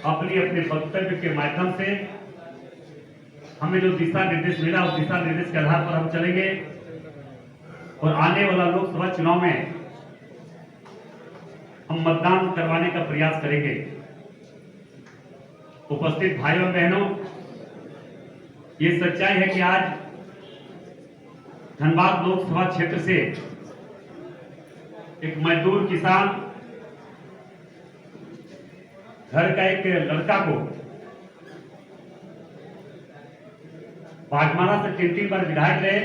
अपनी अपने वक्तव्य के माध्यम से हमें जो दिशा निर्देश मिला उस दिशा निर्देश के आधार पर हम चलेंगे और आने वाला लोकसभा चुनाव में हम मतदान करवाने का प्रयास करेंगे। उपस्थित भाइयों और बहनों, ये सच्चाई है कि आज धनबाद लोकसभा क्षेत्र से एक मजदूर किसान घर का एक लड़का को बागमारा से 3 बार विधायक रहे।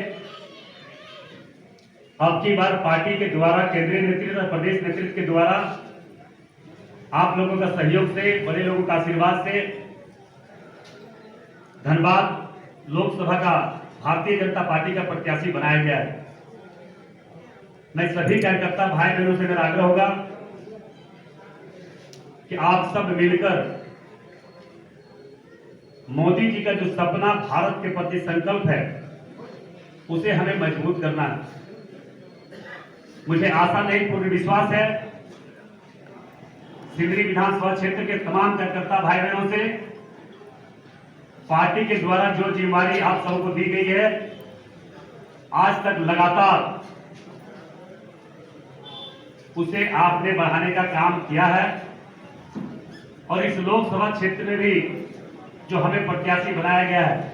अब की बार पार्टी के द्वारा, केंद्रीय नेतृत्व और प्रदेश नेतृत्व के द्वारा, आप लोगों का सहयोग से, बड़े लोगों का आशीर्वाद से धनबाद लोकसभा का भारतीय जनता पार्टी का प्रत्याशी बनाया गया है। मैं सभी कार्यकर्ता भाई बहनों से मेरा आग्रह होगा कि आप सब मिलकर मोदी जी का जो सपना भारत के प्रति संकल्प है उसे हमें मजबूत करना है। मुझे आशा नहीं, पूर्ण विश्वास है सिमरी विधानसभा क्षेत्र के तमाम कार्यकर्ता भाई बहनों से पार्टी के द्वारा जो जिम्मेदारी आप सबको दी गई है, आज तक लगातार उसे आपने बढ़ाने का काम किया है और इस लोकसभा क्षेत्र में भी जो हमें प्रत्याशी बनाया गया है,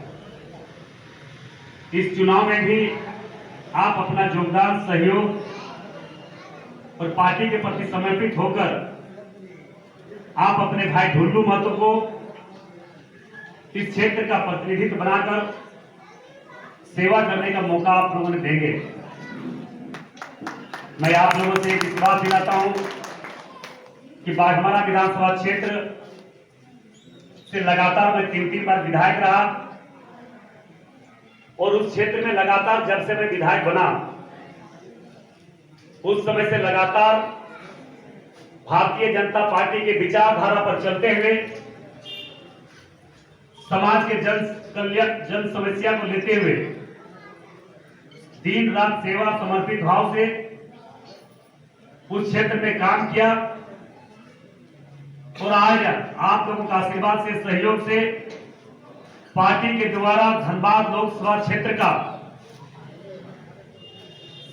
इस चुनाव में भी आप अपना योगदान, सहयोग और पार्टी के प्रति समर्पित होकर आप अपने भाई ढुल्लू महतो को इस क्षेत्र का प्रतिनिधित्व बनाकर सेवा करने का मौका आप लोगों ने देंगे। मैं आप लोगों से एक विश्वास दिलाता हूं कि बागमारा विधानसभा क्षेत्र से लगातार मैं 3 बार विधायक रहा और उस क्षेत्र में लगातार जब से मैं विधायक बना उस समय से लगातार भारतीय जनता पार्टी के विचारधारा पर चलते हुए समाज के जन समस्या को लेते हुए दिन रात सेवा समर्पित भाव से उस क्षेत्र में काम किया और आज आप लोगों का आशीर्वाद से, सहयोग से पार्टी के द्वारा धनबाद लोकसभा क्षेत्र का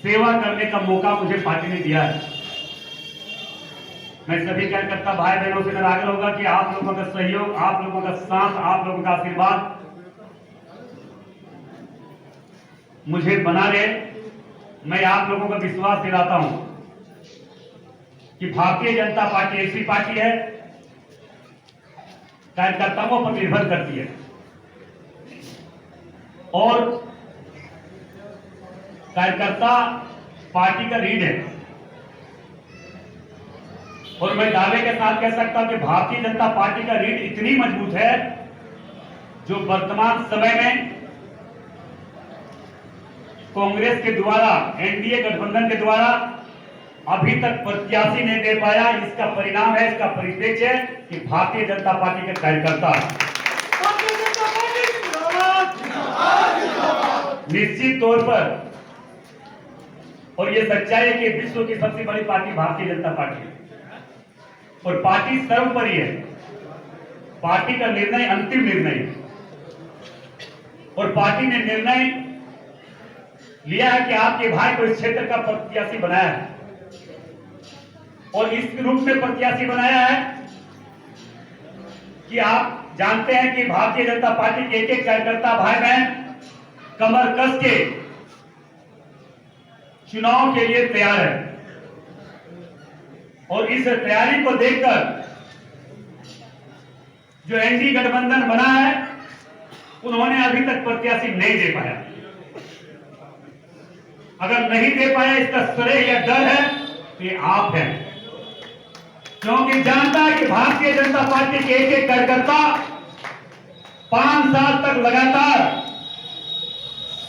सेवा करने का मौका मुझे पार्टी ने दिया है। मैं सभी कार्यकर्ता भाई बहनों से मेरा आग्रह होगा कि आप लोगों का सहयोग, आप लोगों का साथ, आप लोगों का आशीर्वाद मुझे बना रहे। मैं आप लोगों का विश्वास दिलाता हूं कि भारतीय जनता पार्टी ऐसी पार्टी है कार्यकर्ताओं पर निर्भर करती है और कार्यकर्ता पार्टी का रीढ़ है। और मैं दावे के साथ कह सकता हूं कि भारतीय जनता पार्टी का रीढ़ इतनी मजबूत है जो वर्तमान समय में कांग्रेस के द्वारा, एनडीए गठबंधन के द्वारा अभी तक प्रत्याशी नहीं दे पाया। इसका परिणाम है, इसका परिप्रेक्ष्य है कि भारतीय जनता पार्टी के कार्यकर्ता निश्चित तौर पर, और ये सच्चाई है कि विश्व की सबसे बड़ी पार्टी भारतीय जनता पार्टी है और पार्टी सर्वोपरि है। पार्टी का निर्णय अंतिम निर्णय है और पार्टी ने निर्णय लिया है कि आपके भाई को इस क्षेत्र का प्रत्याशी बनाया है और इस रूप में प्रत्याशी बनाया है कि आप जानते हैं कि भारतीय जनता पार्टी के एक कार्यकर्ता भाई बहन कमर कस के चुनाव के लिए तैयार है और इस तैयारी को देखकर जो एनडीए गठबंधन बना है उन्होंने अभी तक प्रत्याशी नहीं दे पाया। अगर नहीं दे पाया इसका श्रेय या डर है तो ये आप हैं, क्योंकि जानता है कि भारतीय जनता पार्टी के एक कार्यकर्ता 5 साल तक लगातार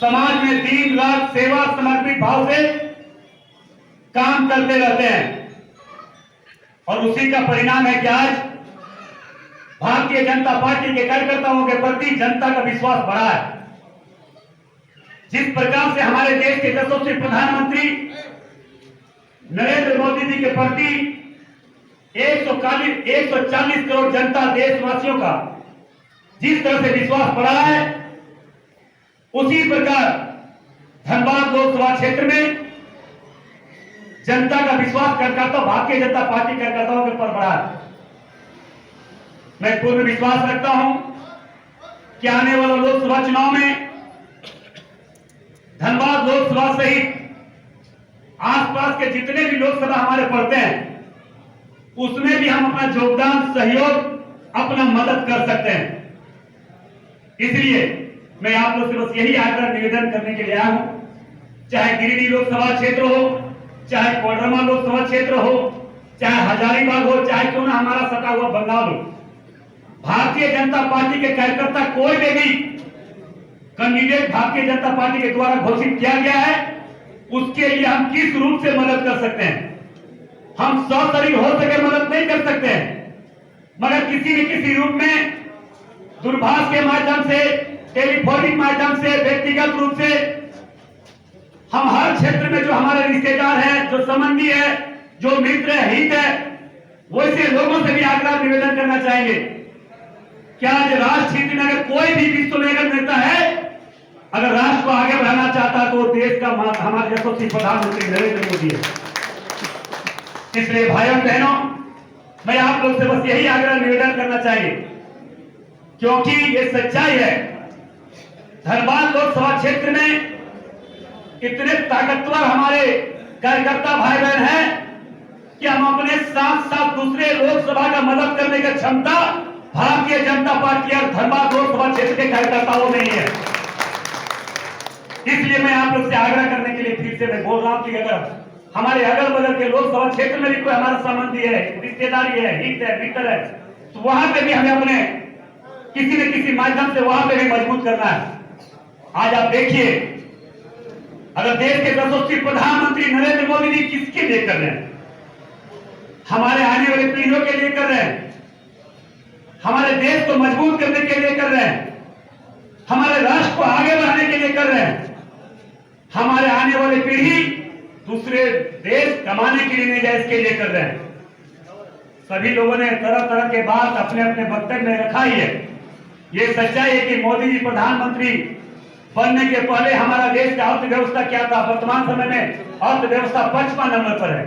समाज में दिन रात सेवा समर्पित भाव से काम करते रहते हैं और उसी का परिणाम है कि आज भारतीय जनता पार्टी के कार्यकर्ताओं के प्रति जनता का विश्वास बढ़ा है। जिस प्रकार से हमारे देश के यशस्वी प्रधानमंत्री नरेंद्र मोदी जी के प्रति 140 करोड़ जनता देशवासियों का जिस तरह से विश्वास बढ़ा है, उसी प्रकार धनबाद लोकसभा क्षेत्र में जनता का विश्वास कार्यकर्ता भारतीय जनता पार्टी कार्यकर्ताओं के ऊपर बढ़ा है। मैं पूर्ण विश्वास रखता हूं कि आने वाला लोकसभा चुनाव में धनबाद लोकसभा सहित आसपास के जितने भी लोकसभा हमारे पड़ते हैं, उसमें भी हम अपना योगदान, सहयोग, अपना मदद कर सकते हैं। इसलिए मैं आप लोग से बस यही आग्रह निवेदन करने के लिए आया हूं, चाहे गिरिडीह लोकसभा क्षेत्र हो, चाहे कोडरमा लोकसभा क्षेत्र हो, चाहे हजारीबाग हो, चाहे क्यों ना हमारा सटा हुआ बंगाल हो, भारतीय जनता पार्टी के कार्यकर्ता कोई भी कैंडिडेट भारतीय जनता पार्टी के द्वारा घोषित किया गया है, उसके लिए हम किस रूप से मदद कर सकते हैं। हम 100 तरीके हो सके मदद नहीं कर सकते हैं, मगर किसी न किसी रूप में, दूरभाष के माध्यम से, टेलीफोनिक माध्यम से, व्यक्तिगत रूप से हम हर क्षेत्र में जो हमारे रिश्तेदार हैं, जो संबंधी है, जो मित्र है, हित है, वैसे लोगों से भी आग्रह निवेदन करना चाहेंगे कि आज राष्ट्र हित में अगर कोई भी विश्व में अगर नेता है, अगर राष्ट्र को आगे बढ़ाना चाहता है, तो देश का हमारे यशस्वी प्रधानमंत्री नरेंद्र मोदी है। इसलिए भाइयों बहनों, मैं आप लोग से बस यही आग्रह निवेदन करना चाहिए, क्योंकि ये सच्चाई है, धनबाद लोकसभा क्षेत्र में इतने ताकतवर हमारे कार्यकर्ता भाई बहन हैं कि हम अपने साथ साथ दूसरे लोकसभा का मदद करने की क्षमता भारतीय जनता पार्टी और धनबाद लोकसभा क्षेत्र के कार्यकर्ताओं में ही है। इसलिए मैं आप लोग से आग्रह करने के लिए फिर से मैं बोल रहा हूं कि अगर हमारे अगल बगल के लोकसभा क्षेत्र में भी कोई हमारा संबंधी है, रिश्तेदारी है, हित है, मित्र है, तो वहां पे भी हमें अपने किसी न किसी माध्यम से वहां पे भी मजबूत करना है। आज आप देखिए, अगर देश के यशस्वी प्रधानमंत्री नरेंद्र मोदी जी किसके लिए कर रहे हैं, हमारे आने वाली पीढ़ियों के लिए कर रहे हैं, हमारे देश को मजबूत करने के लिए कर रहे हैं, हमारे राष्ट्र को आगे बढ़ाने के लिए कर रहे हैं, हमारे आने वाली पीढ़ी दूसरे देश कमाने के लिए नहीं जाए, इसके लिए कर रहे हैं। सभी लोगों ने तरह तरह के बात अपने अपने वक्तव्य में रखा ही है। ये सच्चाई है कि मोदी जी प्रधानमंत्री बनने के पहले हमारा देश का अर्थव्यवस्था क्या था, वर्तमान समय में अर्थव्यवस्था 55 नंबर पर है।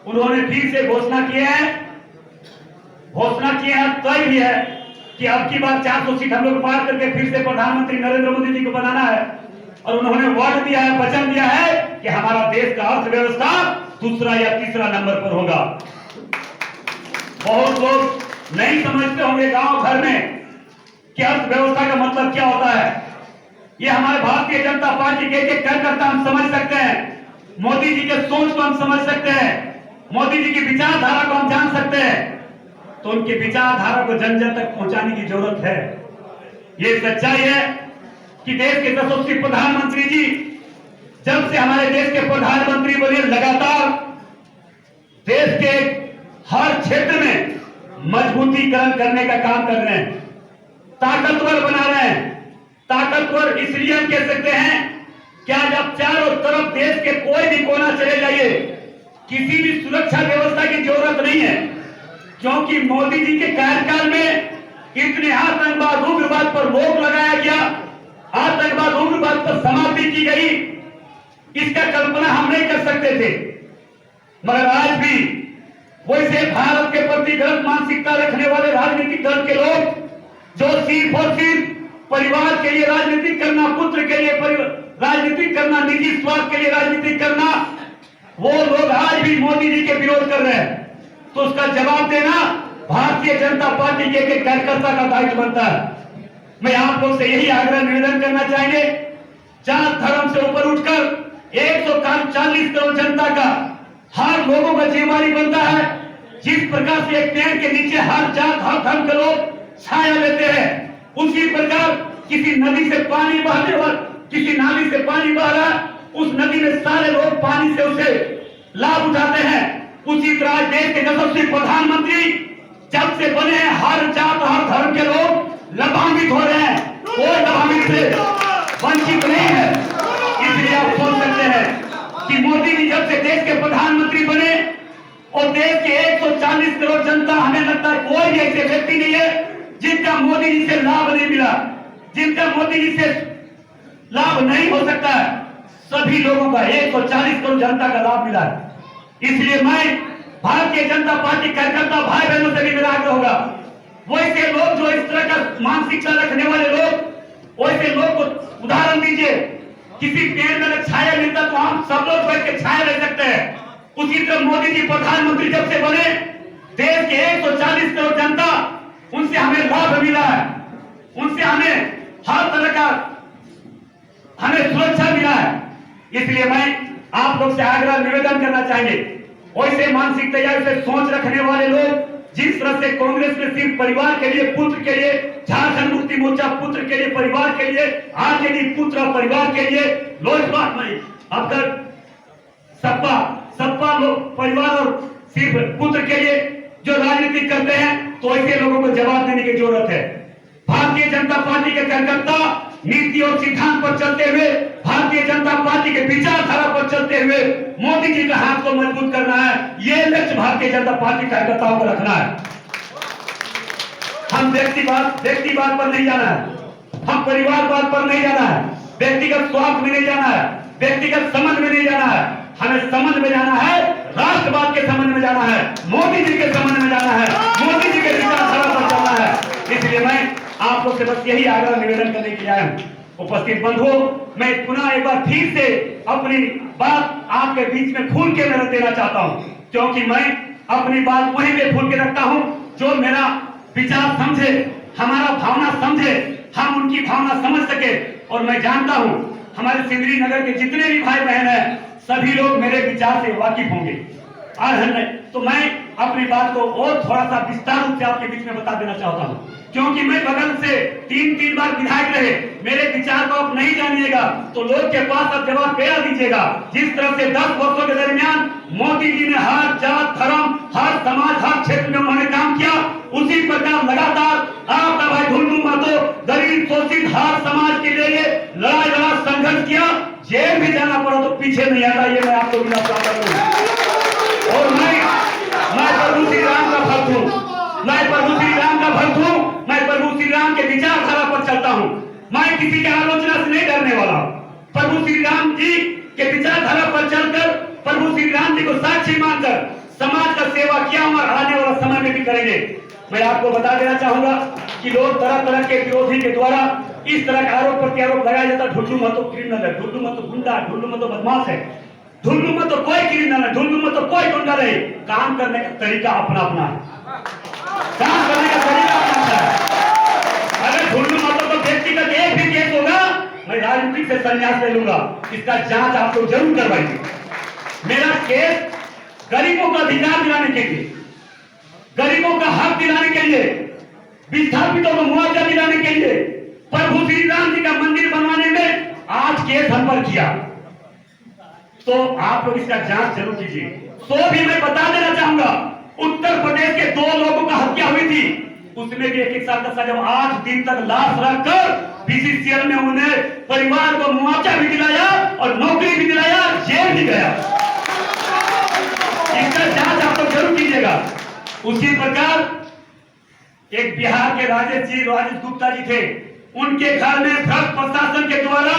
उन्होंने फिर से घोषणा किए हैं, तय भी है कि अब की बार 400 सीट हम लोग पार करके फिर से प्रधानमंत्री नरेंद्र मोदी जी को बनाना है। और उन्होंने वर्ड दिया है, वचन दिया है कि हमारा देश का अर्थव्यवस्था दूसरा या तीसरा नंबर पर होगा। बहुत लोग नहीं समझते होंगे गांव भर में कि अर्थव्यवस्था का मतलब क्या होता है। ये हमारे भारतीय जनता पार्टी के एक कार्यकर्ता हम समझ सकते हैं, मोदी जी के सोच को हम समझ सकते हैं, मोदी जी की विचारधारा को हम जान सकते हैं। तो उनकी विचारधारा को जन जन तक पहुंचाने की जरूरत है। ये सच्चाई है कि देश के यशस्वी प्रधानमंत्री जी जब से हमारे देश के प्रधानमंत्री बने, लगातार देश के हर क्षेत्र में मजबूतीकरण करने का काम कर रहे हैं, ताकतवर बना रहे हैं। ताकतवर इसलिए हम कह सकते हैं कि आज आप चारों तरफ देश के कोई भी कोना चले जाइए, किसी भी सुरक्षा व्यवस्था की जरूरत नहीं है, क्योंकि मोदी जी के कार्यकाल में इतने आतंकवाद, उग्रवाद पर रोक लगाया गया, आतंकवाद, उग्रवाद पर समाप्ति की गई, इसका कल्पना हम नहीं कर सकते थे। मगर आज भी वैसे भारत के प्रति गलत मानसिकता रखने वाले राजनीतिक दल के लोग, जो सिर्फ और सिर्फ परिवार के लिए राजनीति करना, पुत्र के लिए राजनीति करना, निजी स्वार्थ के लिए राजनीति करना, वो लोग आज भी मोदी जी के विरोध कर रहे हैं। तो उसका जवाब देना भारतीय जनता पार्टी के एक कार्यकर्ता का दायित्व बनता है। मैं आप लोग से यही आग्रह निवेदन करना चाहेंगे, जात धर्म से ऊपर उठकर 140 करोड़ जनता का, हर लोगों का जिम्मेदारी बनता है। जिस प्रकार से एक पेड़ के नीचे हर जात, हर धर्म के लोग छाया लेते हैं, उसी प्रकार किसी नदी से पानी बहने वाला, किसी नाली से पानी बह रहा, उस नदी में सारे लोग पानी से उसे लाभ उठाते हैं। उसी तरह देश के यशस्वी प्रधानमंत्री जब से बने हैं, हर जात, हर धर्म के लोग लाभान्वित हो रहे हैं, कोई लाभान्वित से वंचित नहीं है। इसलिए आप सोच सकते हैं कि मोदी जी जब से देश के प्रधानमंत्री बने और देश के 140 करोड़ जिनका मोदी जी से लाभ नहीं मिला, जिनका मोदी जी से लाभ नहीं हो सकता है, सभी लोगों का 140 करोड़ जनता का लाभ मिला है। इसलिए मैं भारतीय जनता पार्टी कार्यकर्ता भाई बहनों से भी मेरा आग्रह होगा, वैसे लोग जो इस तरह का मानसिकता रखने वाले लोग, वैसे लोग को उदाहरण दीजिए। किसी पेड़ में अगर छाया मिलता तो हम सब लोग बैठ के छाया ले सकते हैं। उसी तरह मोदी जी प्रधानमंत्री जब से बने, देश के 140 करोड़ जनता, उनसे हमें लाभ मिला है, उनसे हमें हर तरह का हमें सुरक्षा मिला है। इसलिए मैं आप लोग से आग्रह निवेदन करना चाहेंगे, वैसे मानसिकता या वैसे सोच रखने वाले लोग जिस तरह से कांग्रेस में सिर्फ परिवार के लिए, पुत्र के लिए, झारखंड मुक्ति मोर्चा पुत्र के लिए, परिवार के लिए, आरजेडी पुत्र और परिवार के लिए, लोजपा नहीं, अब तक सपा लोग परिवार और सिर्फ पुत्र के लिए जो राजनीति करते हैं, तो ऐसे लोगों को जवाब देने की जरूरत है। भारतीय जनता पार्टी के कार्यकर्ता नीति और सिद्धांत पर चलते हुए, भारतीय जनता पार्टी के विचारधारा पर चलते हुए मोदी जी का हाथ को मजबूत करना है, ये लक्ष्य भारतीय जनता पार्टी कार्यकर्ताओं को रखना है। हम व्यक्तिवाद पर नहीं जाना है, हम परिवारवाद पर नहीं जाना है, व्यक्तिगत स्वार्थ में नहीं जाना है, व्यक्तिगत संबंध में नहीं जाना है। हमें संबंध में जाना है, राष्ट्रवाद के संबंध में जाना है, मोदी जी के संबंध में जाना है, मोदी जी के विचारधारा पर चलना है। इसलिए मैं आप लोग से बस यही आग्रह निवेदन करने के लिए आया हूं। उपस्थित बंधुओं, मैं पुनः एक बार फिर से अपनी बात आपके बीच में खोल के मैं रख देना चाहता हूं, क्योंकि मैं अपनी बात वहीं पे खोल के रखता हूं जो मेरा विचार समझे, हमारा भावना समझे, हम उनकी भावना समझ सके। और मैं जानता हूं हमारे सिंदरी नगर के जितने भी भाई बहन हैं, सभी लोग मेरे विचार से वाकिफ होंगे। तो मैं अपनी बात को और थोड़ा सा विस्तार रूप से आपके बीच में बता देना चाहता हूं, क्योंकि मैं बगल से 3 बार विधायक रहे, मेरे विचार को आप नहीं जानिएगा तो लोग के पास आप जवाब पेरा दीजिएगा। जिस तरह से 10 वर्षों के दरमियान मोदी जी ने हर जात, धर्म, हर समाज, हर क्षेत्र में उन्होंने काम किया, उसी प्रकार लगातार आपका भाई ढुल्लू महतो गरीब शोषित हर समाज के लिए लड़ाई लड़ा संघर्ष किया। जेल भी जाना पड़ा तो पीछे नहीं आता, ये मैं आपको भी चाहता हूं। और मैं प्रभु श्री राम का भक्त हूं, मैं प्रभु श्री राम का भक्त हूं, मैं प्रभु श्री राम के विचारधारा पर चलता हूं। मैं किसी की आलोचना से नहीं डरने वाला। प्रभु श्री राम जी के विचारधारा पर चलकर, प्रभु श्री राम जी को साक्षी मानकर समाज का सेवा किया और आने वाला समय में भी करेंगे। मैं आपको बता देना चाहूंगा कि लोग तरह तरह के विरोधी के द्वारा इस तरह का आरोप प्रत्यारोप लगाया जाता है, ढुल्लू महतो क्रिमिनल है, ढुल्लू महतो गुंडा है, ढुल्लू महतो बदमाश है, ढुल्लू महतो कोई क्रिमिनल है, ढुल्लू महतो कोई गुंडा नहीं। काम करने का तरीका अपना अपना है, काम करने का तरीका अपना है। अगर ढुल्लू महतो को व्यक्तिगत एक भी केस होगा, मैं राजनीति से संन्यास ले लूंगा। इसका जांच आप लोग जरूर करवाइए। मेरा केस गरीबों का अधिकार दिलाने के लिए, गरीबों का हक दिलाने के लिए, विस्थापितों को मुआवजा दिलाने के लिए, प्रभु श्री राम जी का मंदिर बनवाने में आज केस हम पर किया। तो आप लोग इसका जांच जरूर कीजिए। तो भी मैं बता देना चाहूंगा, उत्तर प्रदेश के 2 लोगों का हत्या हुई थी, उसमें भी 1 साल का सजा, 8 दिन तक लाश रखकर बीसीसीएल में उन्हें परिवार को मुआवजा भी दिलाया और नौकरी भी दिलाया, जेल भी गया। इसका जांच आप लोग जरूर कीजिएगा। उसी प्रकार एक बिहार के राजेश गुप्ता जी थे, उनके घर में भ्रष्ट प्रशासन के द्वारा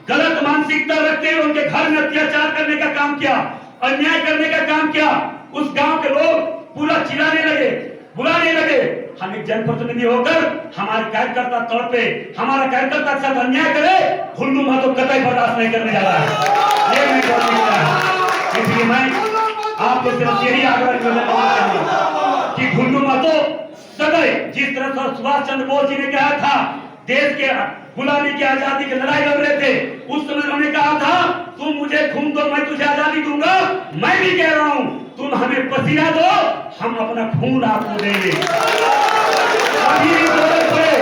गलत मानसिकता रखते हुए उनके घर में अत्याचार करने का काम किया, अन्याय करने का काम किया। उस गांव के लोग पूरा चिल्लाने लगे, बुलाने लगे। हम एक जनप्रतिनिधि होकर हमारे कार्यकर्ता तौर पे हमारा कार्यकर्ता के साथ अन्याय करे, ढुल्लू महतो कतई बर्दाश्त नहीं करने जा रहा है। ये मैं बात नहीं कर रहा। इसलिए मैं आपको सिर्फ यही आग्रह करना चाहूंगा कि ढुल्लू महतो सदैव जिस तरह से सुभाष चंद्र बोस जी ने कहा था, देश के गुलामी की आजादी की लड़ाई लड़ रहे थे, उस समय उन्होंने कहा था, तुम मुझे खून दो मैं तुझे आजादी दूंगा। मैं भी कह रहा हूं, तुम हमें पसीना दो, हम अपना खून आपको देंगे। अभी भी जरूरत पड़े।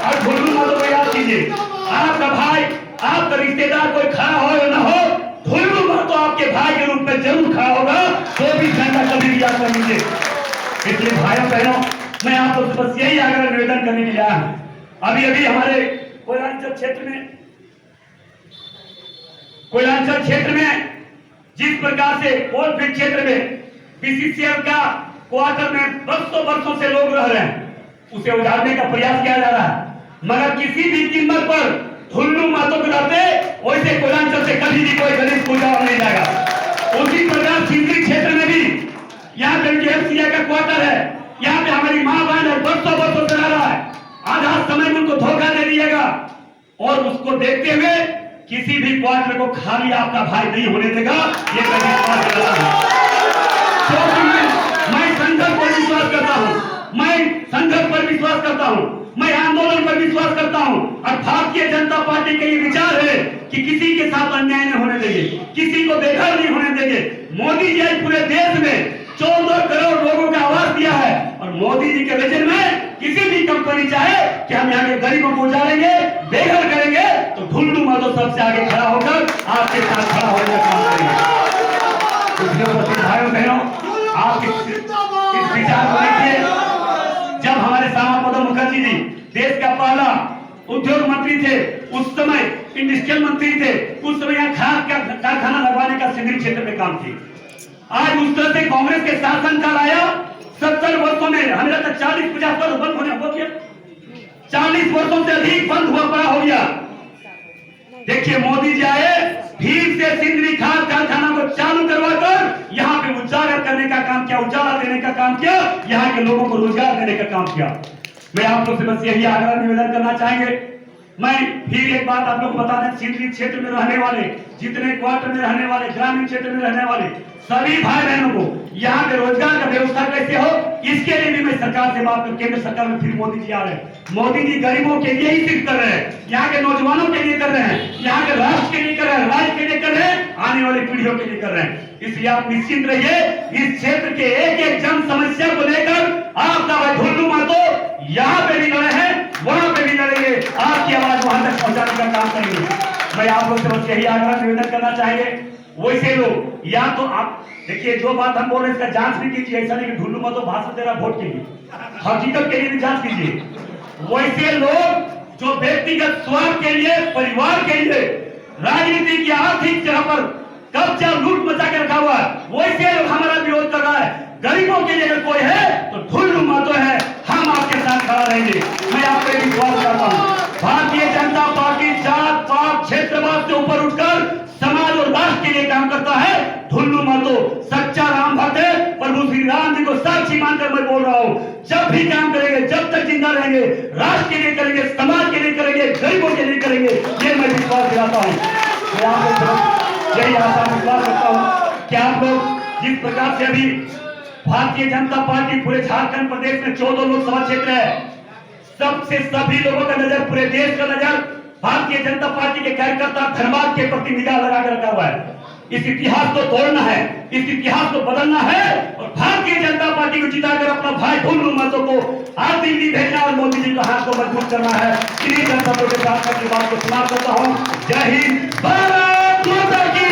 और ढुल्लू महतो को याद कीजिए, आपका भाई, आपका रिश्तेदार कोई खड़ा हो या ना हो, ढुल्लू महतो आपके भाई के रूप में जरूर खड़ा होगा। 24 घंटा कभी भी याद कर लीजिए। इसलिए भाइयों बहनों, मैं आप लोग से बस यही आग्रह निवेदन करने के लिए आया हूं। अभी अभी हमारे कोयलांचल क्षेत्र में जिस प्रकार से कोलफील्ड क्षेत्र में बीसीसीएल का क्वार्टर में वर्षों से लोग रह रहे हैं, उसे उजाड़ने का प्रयास किया जा रहा है, मगर किसी भी कीमत पर ठुल्लू मातों के रहते वैसे कोयलांचल से कभी भी कोई गरीब पूजा नहीं जाएगा। उसी प्रकार सिंदरी क्षेत्र में भी यहाँ पे एफसीआई का क्वार्टर है, यहाँ पे हमारी माँ बहन है, बरसों बरसों से रह रहा है, आधा समय में उनको धोखा दे दिएगा और उसको देखते हुए किसी भी क्वार्टर को खाली आपका भाई नहीं होने देगा। ये मैं संघर्ष पर विश्वास करता हूँ, मैं संघर्ष पर विश्वास करता हूँ, मैं आंदोलन पर विश्वास करता हूँ और भारतीय जनता पार्टी का ये विचार है कि किसी के साथ अन्याय नहीं होने देंगे, किसी को बेघर नहीं होने देंगे। मोदी जी आज पूरे देश में 14 करोड़ लोगों का आवास दिया है और मोदी जी के विजन में किसी भी कंपनी चाहे कि हम यहाँ के गरीबों को उजाड़ेंगे, बेघर करेंगे, तो ढुल्लू मातो सबसे आगे खड़ा होकर आपके साथ खड़ा होने का काम करेंगे। भाइयों बहनों, आप इस विचार को देखिए। जब हमारे श्यामा प्रसाद मुखर्जी जी देश का पहला उद्योग मंत्री थे, उस समय इंडस्ट्रियल मंत्री थे, उस समय यहाँ खाद का कारखाना लगवाने का सिंदरी क्षेत्र में काम किया। आज उस तरह से कांग्रेस के शासन काल आया, 70 वर्षों में हमें लगता 40-50 वर्ष बंद होने हो गया, 40 वर्षों से अधिक बंद हुआ पड़ा हो गया। देखिए मोदी जी आए, फिर से सिंदरी खाद कारखाना को चालू करवाकर यहाँ पे उजागर करने का काम किया, उजाला देने का काम किया, यहाँ के लोगों को रोजगार देने का काम किया। मैं आप लोग से बस यही आग्रह निवेदन करना चाहेंगे। मैं फिर एक बात आप लोग बता दें, सिंदरी क्षेत्र में रहने वाले, जितने क्वार्टर में रहने वाले, ग्रामीण क्षेत्र में रहने वाले सभी भाई बहनों को यहाँ पे रोजगार का व्यवस्था कैसे हो, इसके लिए भी मैं सरकार से बात कर, केंद्र सरकार में फिर मोदी जी आ रहे हैं। मोदी जी गरीबों के लिए ही सिर्फ कर रहे हैं, यहाँ के नौजवानों के लिए कर रहे हैं, यहाँ के राष्ट्र के लिए कर रहे हैं, राज्य के लिए कर रहे हैं, आने वाली पीढ़ियों के लिए कर रहे हैं। इसलिए आप निश्चिंत रहिए, इस क्षेत्र के एक एक जन समस्या को लेकर आपका भाई ढुल्लू मातो यहाँ पे भी लड़े हैं, वहां पे भी लड़ेंगे, आपकी आवाज वहां तक पहुंचाने का काम करेंगे। मैं आप लोग से बस यही आग्रह निवेदन करना चाहेंगे। वैसे लोग या तो आप देखिए, जो बात हम बोल रहे हैं इसका जांच भी कीजिए, ऐसा नहीं कि ढुल्लू मातो भाषण दे रहा वोट के लिए, हकीकत के लिए भी जांच कीजिए। वैसे लोग जो व्यक्तिगत स्वार्थ के लिए, परिवार के लिए, राजनीति की आर्थिक जगह पर कब्जा लूट मचा के रखा हुआ है, वैसे लोग हमारा विरोध कर रहा है। गरीबों के लिए अगर कोई है तो ढुल्लू मातो है, हम आपके साथ खड़ा रहेंगे। मैं आप पे विश्वास करता हूँ। भारतीय जनता पार्टी जात पात क्षेत्रवाद से ऊपर उठकर समाज और राष्ट्र के लिए काम करता है। ढुल्लू मातो सच्चा राम भक्त है, प्रभु श्री राम जी को साक्षी मानकर मैं बोल रहा हूँ, जब भी काम करेंगे, जब तक जिंदा रहेंगे, राष्ट्र के लिए करेंगे, समाज के लिए करेंगे, गरीबों के लिए करेंगे, ये मैं विश्वास दिलाता हूँ। मैं आपको यही आशा विश्वास करता हूँ कि आप लोग जिस प्रकार से अभी भारतीय जनता पार्टी पूरे झारखंड प्रदेश में 14 लोकसभा क्षेत्र है, सबसे सभी लोगों का नजर, पूरे देश का नजर भारतीय जनता पार्टी के कार्यकर्ता धर्मार्थ के प्रति निगाह लगा कर रखा हुआ है। इस इतिहास को तोड़ना है, इस इतिहास को बदलना है और भारतीय जनता पार्टी को जिताकर अपना भाई ढुल्लू मातो को आज दिल्ली भेजना और मोदी जी का हाथ को मजबूत करना है। इन्हीं जनता के साथ अपनी बात को समाप्त करता हूँ। जय हिंद, भारत माता की